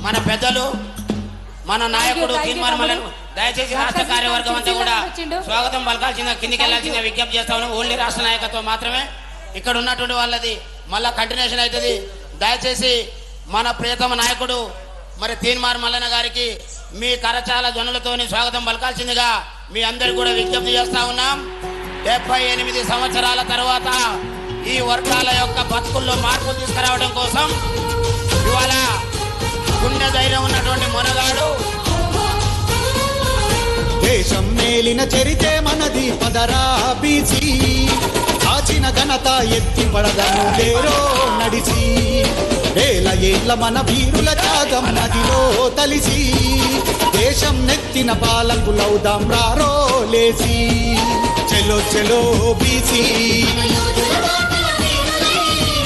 మన పెద్దలు మన నాయకుడు తీర్మానం దయచేసి రాష్ట్ర కార్యవర్గం అంతా కూడా స్వాగతం పలకాల్సిందిగా కిందికి వెళ్లాల్సిందిగా విజ్ఞప్తి చేస్తా ఉన్నాం. ఓన్లీ రాష్ట్ర నాయకత్వం మాత్రమే ఇక్కడ ఉన్నటువంటి వాళ్ళది మళ్ళా కంటిన్యూషన్ అవుతుంది. దయచేసి మన ప్రియతమ నాయకుడు మరి తీన్మార్ మల్లన్న గారికి మీ కరచాల ధ్వనులతోని స్వాగతం పలకాల్సిందిగా మీ అందరికి కూడా విజ్ఞప్తి చేస్తా ఉన్నాం. 78 సంవత్సరాల తర్వాత ఈ వర్గాల యొక్క బతుకుల్లో మార్పు తీసుకురావడం కోసం ఇవాళ గుండె ధైర్యం ఉన్నటువంటి మొనగాడు దేశం మేలిన చరితే మనది పదరా బీసీ కాచిన ఘనత ఎత్తి పడదను లేరో నడిచి వేల ఏళ్ల మన వీరుల త్యాగం నదిలో తలిసి దేశం నెత్తిన పాలకులవుదాం రారో లేసి చలో చలో బీసీ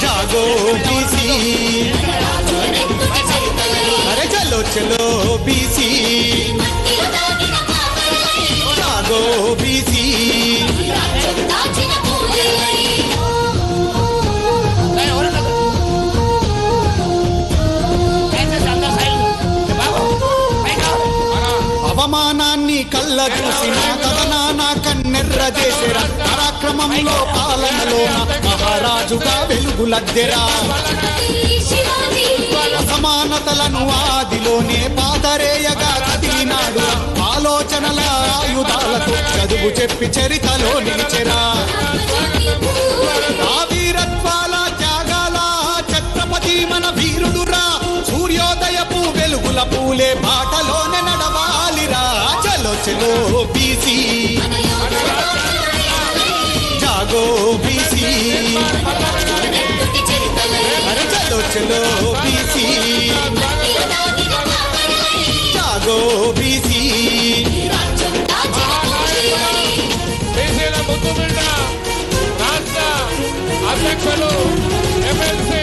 జాగో బీసీ అరే చలో చలో బీసీ జాగో బీసీ అవమానాన్ని కళ్ళ చూసిన కథనాన కన్నెర్ర చేసెరా పరాక్రమంలో పాలనలో మహారాజుగా వెలుగులద్దెరా అసమానతలను ఆదిలోనే పాదరేయగా కదిలినాడు ఆలోచనల ఆయుధాలతో చదువు చెప్పి చరితలో నిలిచెరా ఆ వీరత్వాల త్యాగాల ఛత్రపతి మన వీరుడురా సూర్యోదయపు వెలుగుల పూలే బాటలోనే నడవాలిరా చలో చలో బీసీ జాగో బీసీ అరే చలో చలో బీసీ జాగో బీసీ రాష్ట్ర అధ్యక్షులు ఎమ్మెల్సీ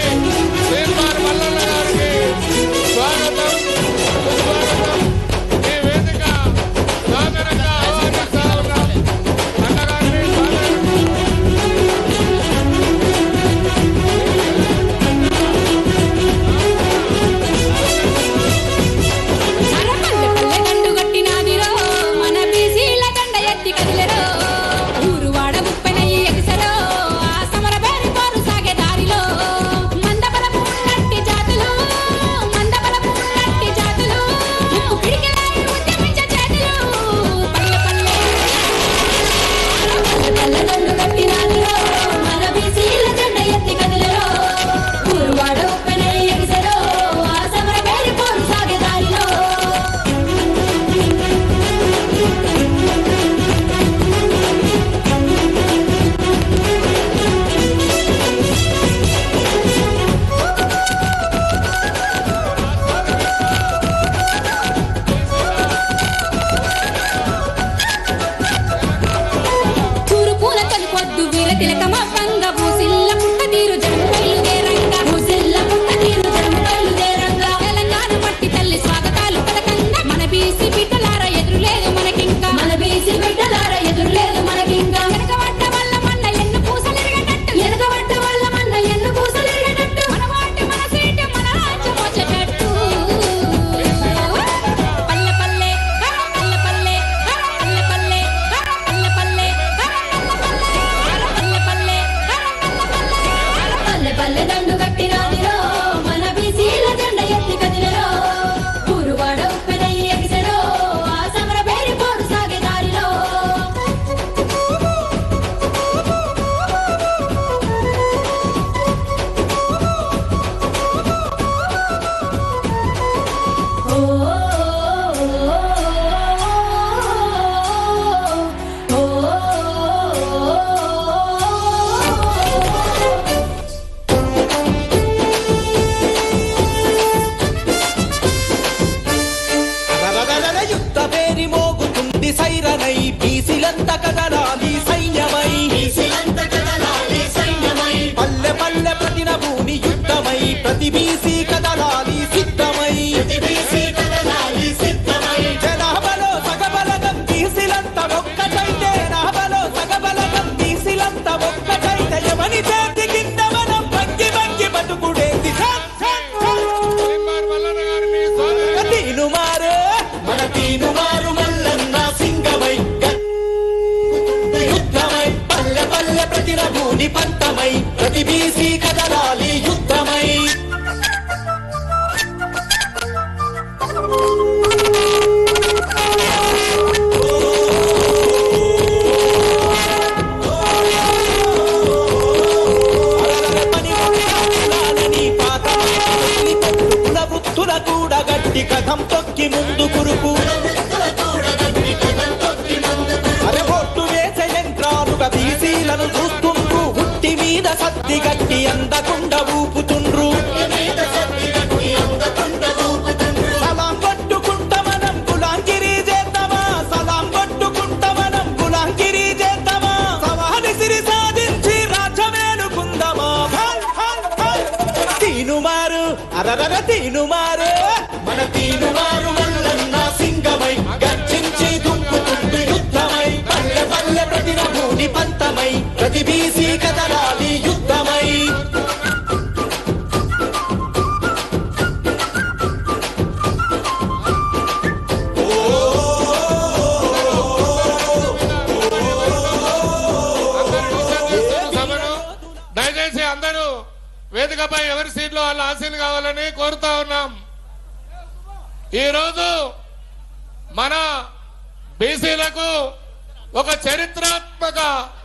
తీన్మార్ మల్లన్న గారికి స్వాగతం సుస్వాగతం. ఈ వేదిక సాదరంగా ఆహ్వానిస్తా ఉన్నాం. అన్నగారిని ప్రతి బీసీ కదలాలి సిద్ధమై జనాభాలో సగబలగం బీసీలంత ఒక్కటైతే నాభలో సగబలగం బీసీలంత ఒక్కటైతే ఎవని చేతి కింద మనం భంగి భంగి బతుకుడేది. తీన్మార్ మల్లన్న గారిని సత్తి గట్టి అందకుండా ఊపుతుండ్రు సలాం కొట్టుకుంట మనం గులాంగిరి చేద్దామా సలాం కొట్టుకుంట మనం గులాంగిరి చేద్దామా సవాని సిరి సాధించి రాజ్యమేలుకుందామా తీనుమారు అరరర తీనుమారు మన తీనుమారు మల్లన్న సింగమై గర్జించి దుంకుతుంది యుద్ధమై పల్లె పల్లె ప్రతి భూమి పంతమై ప్రతి బీసీ కదలాలి యుద్ధమై సభను దయచేసి అందరూ వేదికపై ఎవరి సీట్లో వాళ్ళ ఆశీలు కావాలని కోరుతా ఉన్నాం. ఈరోజు మన బీసీలకు ఒక చరిత్రాత్మక